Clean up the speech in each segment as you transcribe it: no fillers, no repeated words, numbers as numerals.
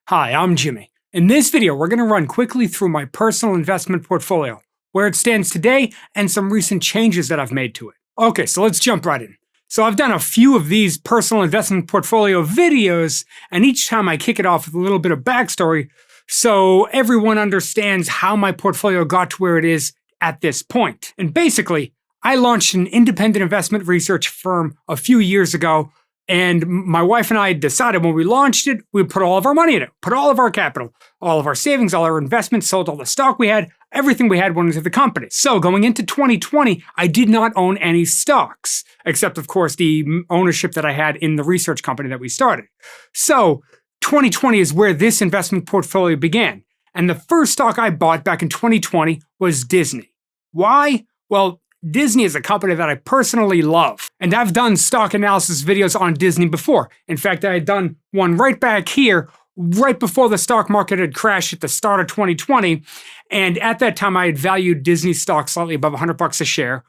Hi, I'm Jimmy. In this video, we're going to run quickly through my personal investment portfolio, where it stands today, and some recent changes that I've made to it. Okay, so let's jump right in. So I've done a few of these personal investment portfolio videos, and each time I kick it off with a little bit of backstory, so everyone understands how my portfolio got to where it is at this point. And basically, I launched an independent investment research firm a few years ago, and my wife and I decided when we launched it, we'd put all of our money in it, put all of our capital, all of our savings, all our investments, sold all the stock we had, everything we had went into the company. So going into 2020, I did not own any stocks, except of course the ownership that I had in the research company that we started. So 2020 is where this investment portfolio began. And the first stock I bought back in 2020 was Disney. Why? Well, Disney is a company that I personally love, and I've done stock analysis videos on Disney before. In fact, I had done one right back here, right before the stock market had crashed at the start of 2020, and at that time I had valued Disney stock slightly above $100 a share,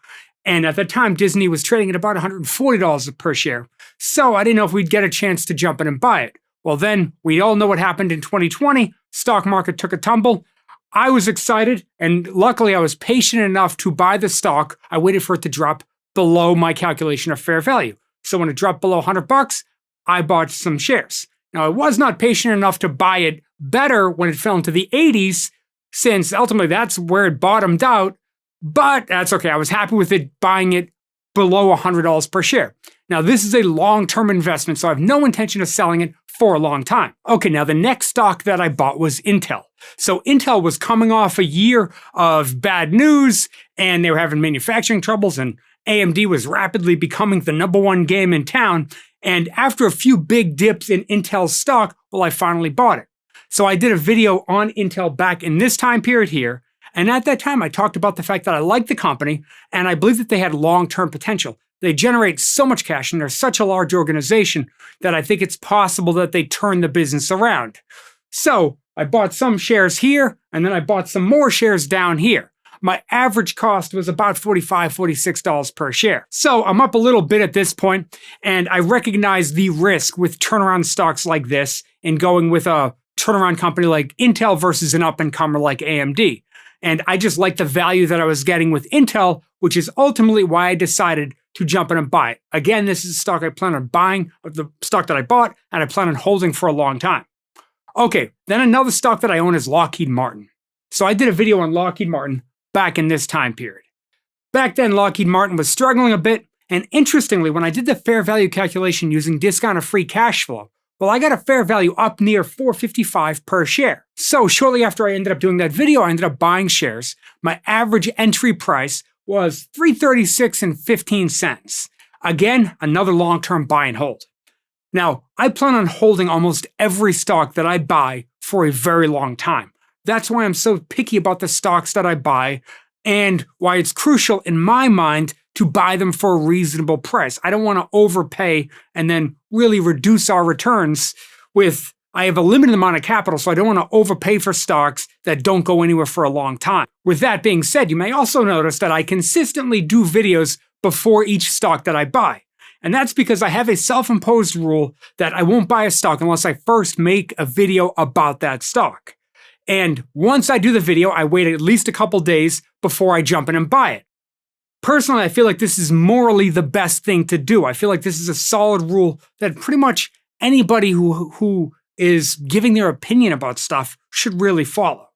and at the time Disney was trading at about $140 per share, so I didn't know if we'd get a chance to jump in and buy it. Well then, we all know what happened in 2020, stock market took a tumble. I was excited, and luckily I was patient enough to buy the stock. I waited for it to drop below my calculation of fair value. So when it dropped below $100, I bought some shares. Now, I was not patient enough to buy it better when it fell into the 80s, since ultimately that's where it bottomed out, but that's okay. I was happy with it buying it below $100 per share. Now, this is a long-term investment, so I have no intention of selling it for a long time. Okay, now the next stock that I bought was Intel. So Intel was coming off a year of bad news, and they were having manufacturing troubles, and AMD was rapidly becoming the #1 game in town. And after a few big dips in Intel's stock, well, I finally bought it. So I did a video on Intel back in this time period here, and at that time I talked about the fact that I liked the company, and I believe that they had long-term potential. They generate so much cash, and they're such a large organization that I think it's possible that they turn the business around. So I bought some shares here, and then I bought some more shares down here. My average cost was about $45, $46 per share. So I'm up a little bit at this point, and I recognize the risk with turnaround stocks like this in going with a turnaround company like Intel versus an up-and-comer like AMD. And I just like the value that I was getting with Intel, which is ultimately why I decided to jump in and buy it. Again, this is a stock I plan on buying, the stock that I bought, and I plan on holding for a long time. Okay, then another stock that I own is Lockheed Martin. So I did a video on Lockheed Martin back in this time period. Back then, Lockheed Martin was struggling a bit, and interestingly, when I did the fair value calculation using discounted free cash flow, well, I got a fair value up near $455 per share. So shortly after I ended up doing that video, I ended up buying shares. My average entry price was $336.15. Again, another long-term buy and hold. Now, I plan on holding almost every stock that I buy for a very long time. That's why I'm so picky about the stocks that I buy, and why it's crucial in my mind to buy them for a reasonable price. I don't want to overpay and then really reduce our returns with, I have a limited amount of capital, so I don't want to overpay for stocks that don't go anywhere for a long time. With that being said, you may also notice that I consistently do videos before each stock that I buy. And that's because I have a self-imposed rule that I won't buy a stock unless I first make a video about that stock. And once I do the video, I wait at least a couple days before I jump in and buy it. Personally, I feel like this is morally the best thing to do. I feel like this is a solid rule that pretty much anybody who is giving their opinion about stuff should really follow.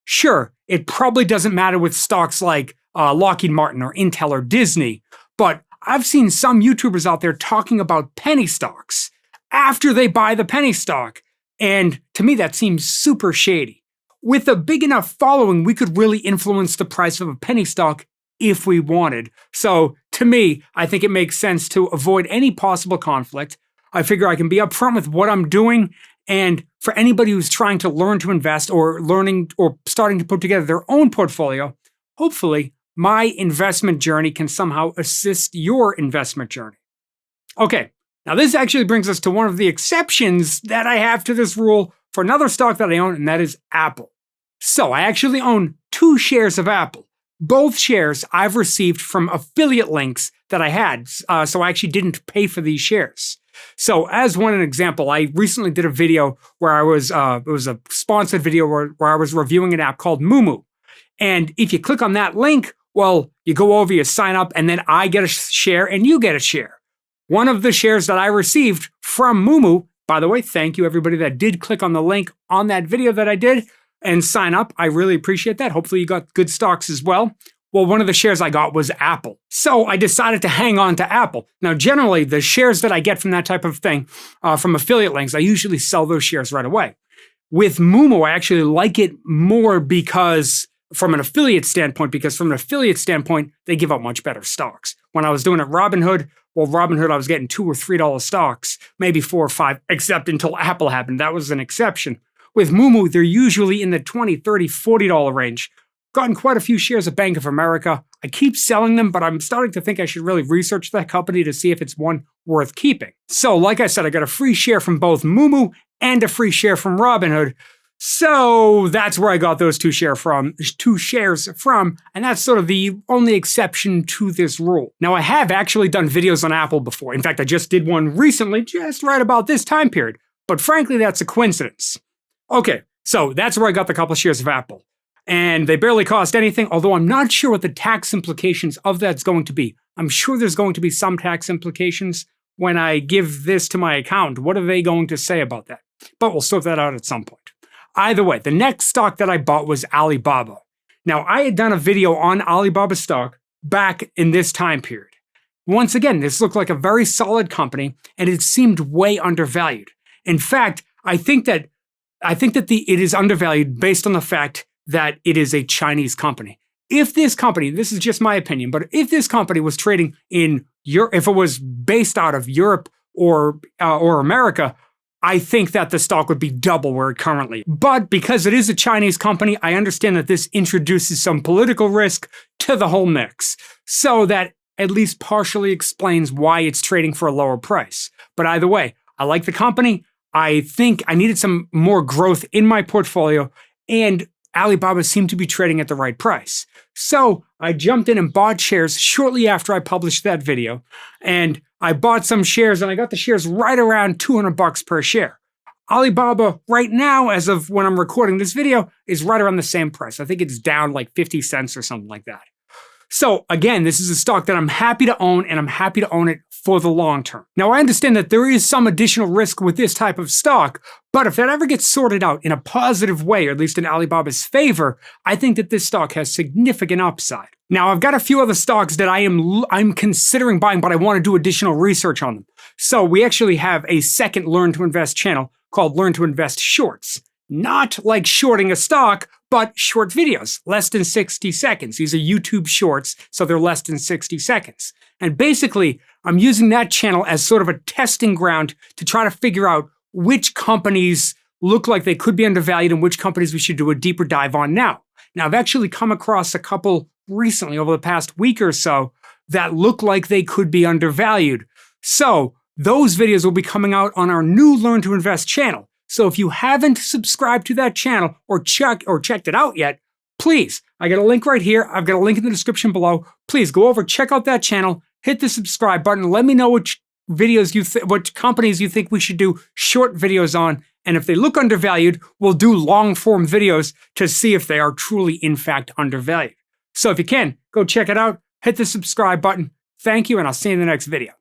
Sure, it probably doesn't matter with stocks like Lockheed Martin or Intel or Disney, but I've seen some YouTubers out there talking about penny stocks after they buy the penny stock, and to me that seems super shady. With a big enough following, we could really influence the price of a penny stock if we wanted. So to me, I think it makes sense to avoid any possible conflict. I figure I can be upfront with what I'm doing, and for anybody who's trying to learn to invest or learning or starting to put together their own portfolio, hopefully my investment journey can somehow assist your investment journey. Okay, now this actually brings us to one of the exceptions that I have to this rule for another stock that I own, and that is Apple. So I actually own 2 shares of Apple. Both shares I've received from affiliate links that I had, so I actually didn't pay for these shares. So as one example, I recently did a video where I was, it was a sponsored video where I was reviewing an app called Moomoo. And if you click on that link, well, you go over, you sign up, and then I get a share and you get a share. One of the shares that I received from Moomoo, by the way, thank you everybody that did click on the link on that video that I did and sign up. I really appreciate that. Hopefully you got good stocks as well. Well, one of the shares I got was Apple. So I decided to hang on to Apple. Now, generally, the shares that I get from that type of thing, from affiliate links, I usually sell those shares right away. With Moomoo, I actually like it more because from an affiliate standpoint, they give out much better stocks. When I was doing it Robinhood, I was getting $2 or $3 stocks, maybe 4 or 5, except until Apple happened. That was an exception. With Moomoo, they're usually in the $20, $30, $40 range. Gotten quite a few shares of Bank of America. I keep selling them, but I'm starting to think I should really research that company to see if it's one worth keeping. So, like I said, I got a free share from both Moomoo and a free share from Robinhood. So that's where I got those two shares from, and that's sort of the only exception to this rule. Now, I have actually done videos on Apple before. In fact, I just did one recently, just right about this time period. But frankly, that's a coincidence. Okay, so that's where I got the couple shares of Apple. And they barely cost anything, although I'm not sure what the tax implications of that's going to be. I'm sure there's going to be some tax implications when I give this to my account. What are they going to say about that? But we'll sort that out at some point. Either way, the next stock that I bought was Alibaba. Now, I had done a video on Alibaba stock back in this time period. Once again, this looked like a very solid company, and it seemed way undervalued. In fact, I think that it is undervalued based on the fact that it is a Chinese company. If this company, this is just my opinion, but if this company was trading in Europe, if it was based out of Europe or America, I think that the stock would be double where it currently is. But because it is a Chinese company, I understand that this introduces some political risk to the whole mix. So that at least partially explains why it's trading for a lower price. But either way, I like the company. I think I needed some more growth in my portfolio, and Alibaba seemed to be trading at the right price. So I jumped in and bought shares shortly after I published that video. And I bought some shares and I got the shares right around $200 per share. Alibaba right now, as of when I'm recording this video, is right around the same price. I think it's down like 50 cents or something like that. So again, this is a stock that I'm happy to own, and I'm happy to own it for the long term. Now, I understand that there is some additional risk with this type of stock, but if that ever gets sorted out in a positive way, or at least in Alibaba's favor, I think that this stock has significant upside. Now, I've got a few other stocks that I'm considering buying, but I want to do additional research on them. So we actually have a second Learn to Invest channel called Learn to Invest Shorts. Not like shorting a stock, but short videos, less than 60 seconds. These are YouTube shorts, so they're less than 60 seconds. And basically, I'm using that channel as sort of a testing ground to try to figure out which companies look like they could be undervalued and which companies we should do a deeper dive on now. Now, I've actually come across a couple recently over the past week or so that look like they could be undervalued. So those videos will be coming out on our new Learn to Invest channel. So if you haven't subscribed to that channel or checked it out yet, please, I got a link right here. I've got a link in the description below. Please go over, check out that channel, hit the subscribe button. Let me know which what companies you think we should do short videos on. And if they look undervalued, we'll do long form videos to see if they are truly, in fact, undervalued. So if you can, go check it out, hit the subscribe button. Thank you, and I'll see you in the next video.